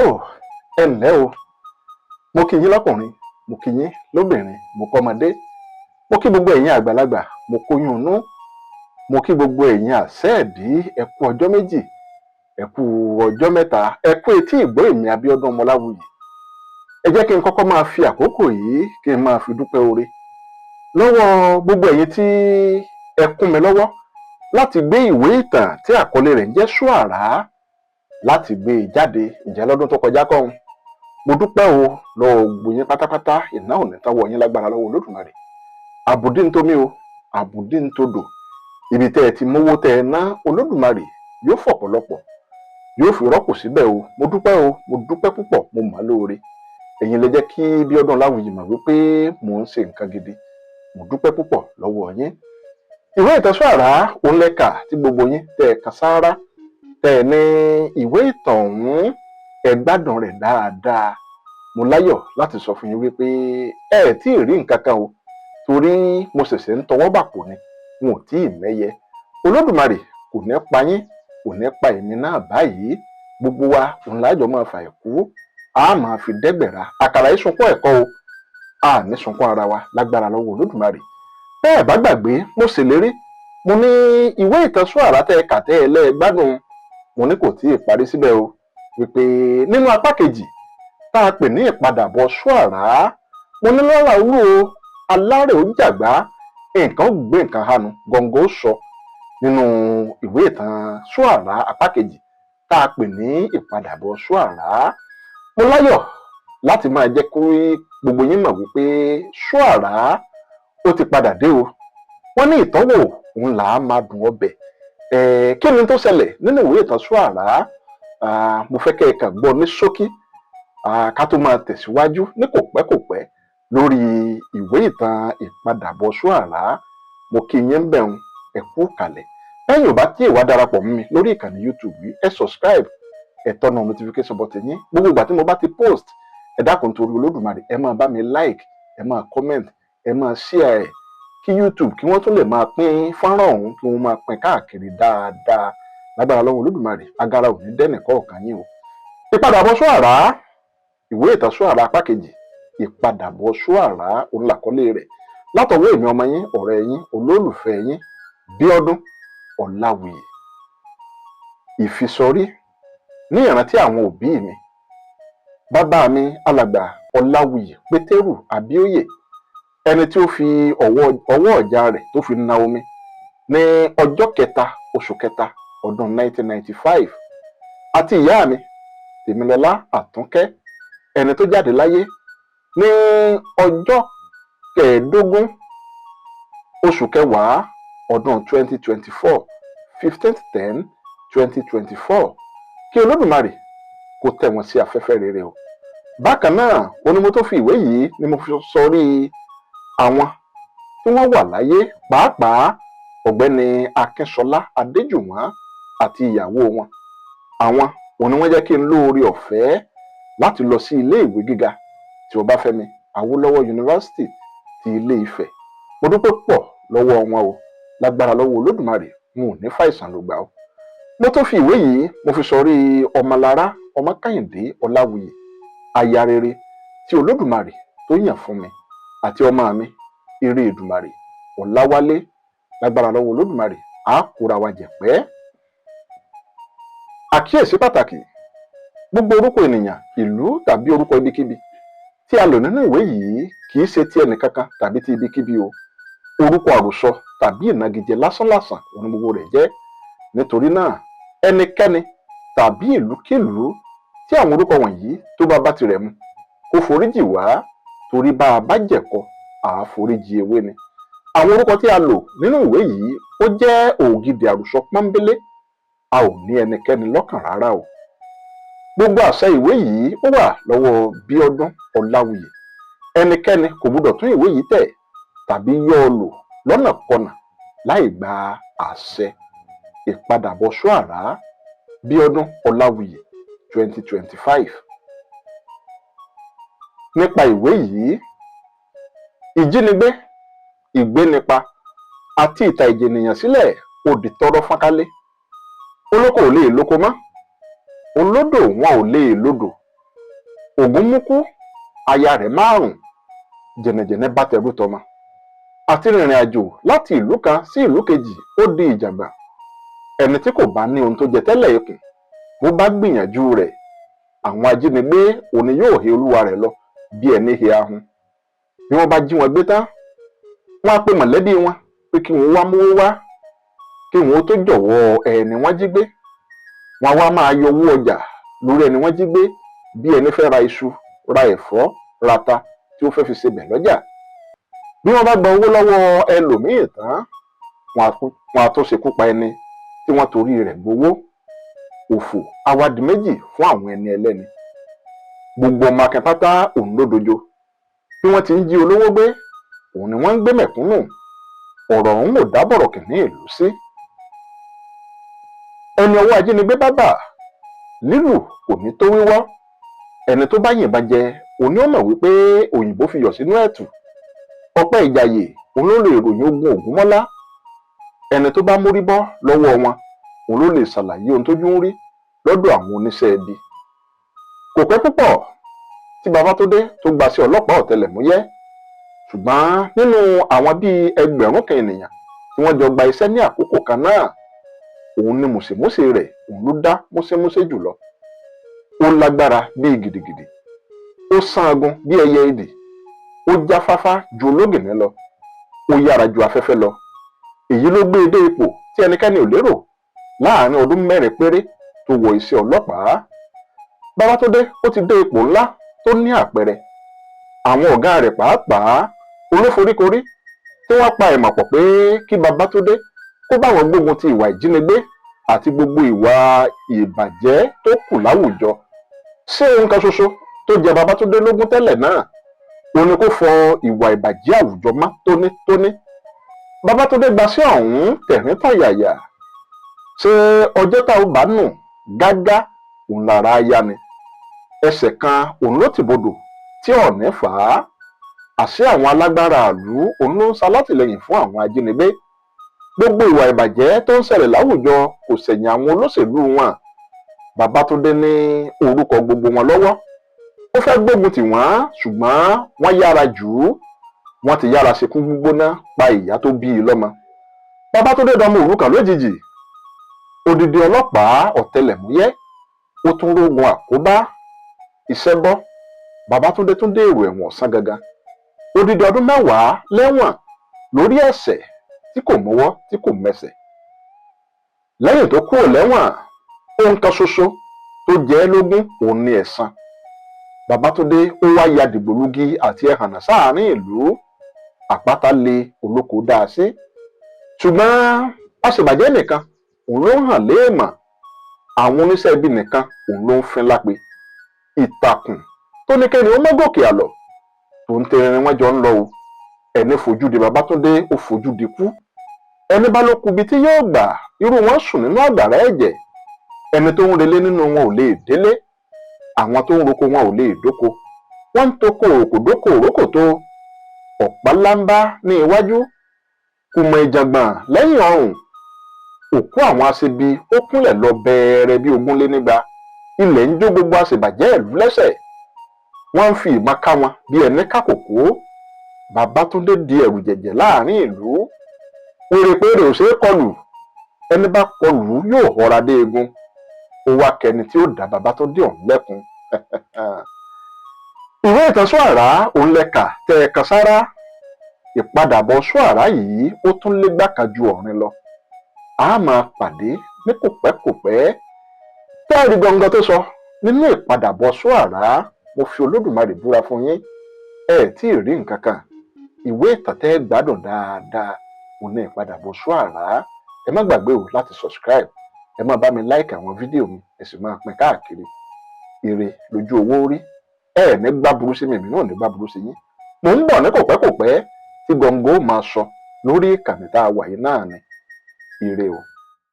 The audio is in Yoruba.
tó ẹ ǹlẹ́ o, mo kí yín lọ́kùnrin, mo kí yín lóbìnrin, mo kọ́mọdé, mo kí gbogbo ẹ̀yin àgbàlagbà, mo kóyún inú, mo kí gbogbo ẹ̀yin àṣẹ́ẹ̀dí, ẹ kú ọjọ́ méjì, ẹ kú ọjọ́ mẹ́ta, ẹ kú etí ìgbọ́ èmi Abíọ́dún Ọmọláwuyì. Ẹ jẹ́ kí n kọ́kọ́ máa fi àkókò yìí kí n máa fi dúpẹ́ oore lọ́wọ́ gbogbo ẹ̀yin tí ẹ kún mi lọ́wọ́ láti gbé ìwé ìtàn tí àkọlé rẹ̀ ń jẹ́ Ṣúàrà láti gbé e jáde. Ǹjẹ́ lọ́dún tó kọjá kọ́hún, mo dúpẹ́ o lọ́wọ́ gbogbo yín pátápátá, iná ò ní táwọ́ yín lágbára lọ́wọ́ Olódùmarè. Àbùdí ń tómi o, àbùdí ń todò, ibi tẹ́ ẹ ti mówó tẹ́ ẹ ná, Olódùmarè yóò fọ̀pọ̀lọpọ̀ yóò fi rọ́pò síbẹ̀ o. Mo dúpẹ́ púpọ̀, mo mọ̀ lóore. Ẹ̀yin lè jẹ́ kí Bíọ́dún Ọláwuyì mọ̀ wípé mò ń ṣe nǹkan gidi. Mo dúpẹ́ púpọ̀ lọ́wọ́ yín. Ìwé ìtàn Ṣúàrà òun lẹ́ka tí gbogbo yín tẹ́ ẹ kan sáárá, tẹ́ ẹ ní ìwé ìtàn ọ̀hún ẹ gbádùn rẹ̀ dáadáa. Mo láyọ̀ láti sọ fún yín wípé ẹ tí ì rí nǹkan kan o, torí mo ṣẹ̀ṣẹ̀ ń tọwọ́ bàpò ni, wọn ò tí ì mẹ́yẹ. Olódùmarè kò ní pa yín, kò ní pa èmi náà báyìí. Gbogbo wa òun lájọ máa fà ẹ̀kú, a máa fi dẹ́gbẹ̀rà. Àkàrà yìí sunkún ẹ̀kọ́ o, a ní sunkún ara wa lágbára lọ́wọ́ Olódùmarè. Bẹ́ẹ̀ bá gbàgbé, mo ṣèlérí, mo ní ìwé ìtàn Ṣúàrà tẹ́ ẹ kà tẹ́ ẹ lẹ́ẹ̀gbádùn, mo ní kò tí ì parí síbẹ̀ o, wípé nínú apá kejì tá a pè ní ìpadàbọ̀ Ṣúàrà, mo ní lọ́ra olú o, alárè ó jàgbá, nǹkan ó gbé nǹkan hanu, gọ̀ǹgọ̀ ó sọ. Nínú ìwé ìtàn Ṣúàrà apá kejì tá a pè ní ìpadàbọ̀ Ṣúàrà, mo láyọ̀ láti máa jẹ́ kó gbogbo yín mọ̀ wípé Ṣúàrà ó ti padà dé o. Wọ́n ní ìtọ́wò òun là á máa dùn ọbẹ̀. Kí ni tó ṣẹlẹ̀ nínú ìwé ìtàn Ṣúàrà? Mo fẹ́ kẹ́ ẹ kàn gbọ́ ní ṣókí ká tó máa tẹ̀síwájú ní kò pẹ́ lórí ìwé ìtàn ìpadàbọ̀ Ṣúàrà. Mo kí yín ń bẹ̀rùn, ẹ kú kàlẹ̀. Lẹ́yìn ò bá tí ì wá darapọ̀ mọ́ mi lórí ìkànnì YouTube yìí, ẹ subscribe, ẹ tọ́nà notification button yín. Gbogbo ìgbà tí mo bá ti post, ẹ dákun torí Olódùmarè, ẹ máa bá mi like, ẹ máa comment, ẹ máa share ẹ̀, kí YouTube kí wọ́n tún lè máa pín fọ́nrán ọ̀hún, kí wọ́n máa pín káàkiri dáadáa. Lágbára lọ́wọ́ Olódùmarè, agara ò ní dẹ́nìkọ́ ọ̀kan yín o. Ìpadàbọ̀ Ṣúàrà, ìwé ìtàn Ṣúàrà apá kejì, ìpadàbọ̀ Ṣúàrà òun làkọlé rẹ̀, látọwọ́ èmi ọmọ yín, ọ̀rẹ́ yín, olólùfẹ́ yín, Bíọ́dún Ọláwuyì. Ìfisọrí ní ìrántí àwọn òbí mi, bàbá mi alàgbà Ọláwuyì Pétérù Abíóyè, ẹni tí ó fi ọwọ́ ọ̀já rẹ̀ tó fi na omi ní ọjọ́ kẹta oṣù kẹta ọdún 1995, àti ìyá mi Tèmilọ́lá Àtúnkẹ́, ẹni tó jáde láyé ní ọjọ́ kẹẹ̀ẹ́dógún oṣù kẹwàá ọdún 2024, 15/10/2024. Kí Olódùmarè kó tẹ́ wọn sí afẹ́fẹ́ rere o. Bákan náà, ó ní mo tó fi ìwé yìí ni mo fi sọrí àwọn tí wọ́n wà láyé, pàápàá ọ̀gbẹ́ni Akínṣọlá Adéjùwọ̀n àti ìyàwó wọn. Àwọn òní wọ́n jẹ́ kí n lóore ọ̀fẹ́ láti lọ sí ilé ìwé gíga tí Ọbáfẹ́mi Awólọ́wọ̀ University ti Ilé Ifẹ̀. Mo dúpẹ́ pọ̀ lọ́wọ́ wọn o, lágbára lọ́wọ́ Olódùmarè, wọn ò ní fàìsàn ló gbà o. Mo tó fi ìwé yìí mo fi sọrí Ọmọlára Ọmọkáyìndé Ọláwuyì, aya rere tí Olódùmarè tó yàn fún mi, àti ọmọ mi Ire Èdùmarè Ọláwálé. Lágbára lọ́wọ́ Olódùmarè, á kóra wa jẹ̀pẹ́. Àkíyèsí pàtàkì: gbogbo orúkọ ènìyàn, ìlú tàbí orúkọ ibikíbi tí a lò nínú ìwé yìí kì í ṣe ti ẹnìkankan tàbí ti ibikíbi o. Orúkọ àròsọ tàbí ìnagijẹ lásánlàsàn òun gbogbo rẹ̀ jẹ́. Nítorí náà, ẹnikẹ́ni tàbí ìlúkílùú tí àwọn orúkọ wọ̀nyí tó bá tirẹ̀ mu, kó foríjì wá, torí bá a bá jẹ̀kọ àá foríjì ewé ni. Àwọn orúkọ tí a lò nínú ìwé yìí ó jẹ́ ògidì àròsọ pọ́nbélé, a ò ní ẹnikẹ́ni lọ́kàn rárá o. Gbogbo àṣẹ ìwé yìí ó wà lọ́wọ́ Bíọ́dún Ọláwuyì. Ẹnikẹ́ni kò gbọdọ̀ tún ìwé yìí tẹ̀ tàbí yọ́ ọ lò lọ́nàkọnà láì gba àṣẹ. Ìpadàbọ̀ Ṣúàrà, Bíọ́dún Ọláwuyì, 2025. Nípa ìwé yìí, ìjínigbé, ìgbénipa àti ìta ìjènìyàn sílẹ̀ ó di tọ́rọ́ fọ́nkálé. Olóko ò lè lóko mọ́, olódò wọn ò lè lódò, Ògún mú kú, aya rẹ̀ 5 jẹ̀nẹ̀jẹ̀nẹ̀ bá tẹrú tọmọ. Àti rìnrìn àjò láti ìlú kan sí ìlú kejì ó di ìjàngbà. Ẹni tí kò bá ní ohun tó jẹ tẹ́lẹ̀ ikùn, bó bá gbìyànjú rẹ̀, àwọn ajínigbé òní yóò he olúwa rẹ̀ lọ bí ẹni he ahun. Bí wọ́n bá jí wọn gbé tán, wọ́n á pe mọ̀lẹ́bí wọn pé kí wọ́n wá mówó wá, kí wọ́n tó jọ̀wọ́ ẹni wọ́n jí gbé. Wọ́n á wá máa yọ owó ọjà lórí ẹni wọ́n jí gbé bí ẹni fẹ́ ra iṣu, ra ẹ̀fọ́, ra ata tí ó fẹ́ fi sebẹ̀ lọ́jà. Bí wọ́n bá gba owó lọ́wọ́ ẹlòmíì tán, wọ́n á tó ṣekú pa ẹni tí wọ́n torí rẹ̀ gbowó. Òfò á wá di méjì fún àwọn ẹni ẹlẹ́ni. Gbogbo ọmọ akẹ́pátá òun ló dojo. Bí wọ́n ti ń jí olówó gbé, òun ni wọ́n ń gbé mẹ̀kúnnù. Ọ̀rọ̀ ọ̀hún ò dá bọ̀rọ̀kìnní ìlú sí. Ẹni ọwọ́ ajínigbé bá bà, lílù kò ní tó wíwọ́. Ẹni tó bá yìnbọn jẹ, òun ni ó mọ̀ wípé òyìnbó fi yọ̀ sínú ẹ̀tù. Ọpẹ́ Ìjàyè òun ló lè ròyìn ogun Ògúnmọ́lá. Ẹni tó bá mórí bọ́ lọ́wọ́ wọn, òun ló lè ṣàlàyé ohun tójú ń rí lọ́dọ̀ àwọn oníṣẹ́ ibi. Kò pẹ́ púpọ̀ tí Babátúndé tó gba sí ọlọ́pàá ọ̀tẹlẹ̀múyẹ́. Ṣùgbọ́n nínú àwọn bíi ẹgbẹ̀rún kan ènìyàn tí wọ́n jọ gba iṣẹ́ ní àkókò kan náà, òun ni mùsèmúsè rẹ̀ òun ló dá músémúsé jùlọ. Ó lágbára bíi gidigidi, ó sangun bí ẹyẹ idì, ó jáfáfá ju ológìnní lọ, ó yára ju afẹ́fẹ́ lọ. Èyí ló gbé e dé ipò tí ẹnikẹ́ni ò lérò láàárín ọdún 4 péré tó wọ iṣẹ́ ọlọ́pàá. Babátúndé ó ti dé ipò ńlá tó ní àpẹẹrẹ. Àwọn ọ̀gá rẹ̀ pàápàá olóforíkorí tí wọ́n pa ìmọ̀ pọ̀ pé kí Babátúndé kó bá wọn gbógun ti ìwà ìjínigbé àti gbogbo ìwà ìbàjẹ́ tó kù láwùjọ. Ṣé ohun kan ṣoṣo tó jẹ Babátúndé lógún tẹ́lẹ̀ náà, òun ni kó fọ ìwà ìbàjẹ́ àwùjọ mọ́ tónítóní. Babátúndé gba sí ọ̀hún tẹ̀rín tọ̀yàyà. Ṣé ọjọ́ tá ò bá nù gágá òun lára yá ni? Ẹsẹ̀ kan òun ló ti bodò tí ọ̀nì fà á. Àṣé àwọn alágbára ìlú òun ló ń ṣalátìlẹ́yìn fún àwọn ajínigbé. Gbogbo ìwà ìbàjẹ́ tó ń ṣẹlẹ̀ láwùjọ kò ṣẹ̀yìn àwọn olóṣèlú wọn. Babátúndé ní orúkọ gbogbo wọn lọ́wọ́. Ó fẹ́ gbógun tì wọ́n, ṣùgbọ́n wọ́n yára jù ú. Wọ́n ti yára ṣekú gbígbóná pa ìyá tó bí i lọ́mọ. Babátúndé dọmọ òrukàn lójijì. Odidi ọlọ́pàá ọ̀tẹlẹ̀múyẹ́, ó tún rógun àkóbá. Iṣẹ́ bọ́. Babátúndé tún dé èrò ẹ̀wọ̀n ọ̀sán gangan. Odidi ọdún 10 lẹ́wọ̀n lórí ẹ̀ṣẹ̀ tí kò mọ́wọ́ tí kò mẹsẹ̀. Lẹ́yìn tó kúrò lẹ́wọ̀n, ohun kan ṣoṣo tó jẹ́ lógún òun ni ẹ̀san. Babátúndé ó wá ya dìgbòlugi àti ẹhànnà sáàárín ìlú. Àpáta lé olóko dá a sí. Ṣùgbọ́n aṣèbàjẹ́ nìkan òun ló ń hàn léèmọ̀. Àwọn oníṣẹ́ ibi nìkan òun ló ń fín lápè. Ìtàkùn tó ní kẹ́ni ó mọ́ gòkè àlọ́ tó ń tẹrin wọn jọ ń lọ o. Ẹni fojú di Babátúndé ó fojú di kú. Ẹni bá ló kubi tí yóò gbà, irú wọn sùn nínú àgbàrá ẹ̀jẹ̀. Ẹni tó ń relé nínú wọn ò lè délé. Àwọn tó ń roko wọn ò lè dóko. Wọ́n ń toko òkòdókò òrókòtó. Ọ̀pá lámbá ní iwájú, kùmọ̀ ìjàngbọ̀n lẹ́yìn ọrùn. Òkú àwọn aṣebi ó kúnlẹ̀ lọ bẹ̀rẹ̀ bí 200 ilẹ̀ ń jó gbogbo aṣèbàjẹ́ ìlú lẹ́sẹ̀. Wọ́n ń fi ìmọ̀ ká wọn bí ẹni kákòkó. Babátúndé di ẹ̀rù jẹ̀jẹ̀ láàrin ìlú. Pèrèpèrè ò ṣeé kọlù. Ẹni bá kọlù yóò họra dé egun. Ó wá kẹni tí ó dá Babátúndé ọ̀hún lẹ́kun. Ìwé ìtàn Ṣóàrà òun lẹ́ka tẹ ẹ̀kan sára. Ìpadàbọ̀ Ṣóàrà yìí ó tún légbá kan ju ọ̀rin lọ. A máa pàdé ní kòpẹ́kòpẹ́. Tẹ́ẹ̀rí gbọ̀ngàn tó sọ nínú ìpadàbọ̀ Ṣóàrà, mo fi Olódùmarè búra fún yín, ẹ tí ì rí nǹkan kan. Ìwé ìtàn tẹ́ gbádùn dáadáa òun ní ìpadàbọ̀ Ṣóàrà. Ẹ má gbàgbé o láti subscribe. Ẹ máa bá mi like àwọn fídíò mi, ẹ sì máa pín káàkiri. Ire lójú owó rí. Ẹ ní gbá burú sí mi, èmi náà ní gbá burú sí yín. Mò ń bọ̀ ní kòpẹ́kòpẹ́ tí gbọ̀ngàn ó máa sọ lórí ìkànnì tá a wà yìí náà ni. Ire o.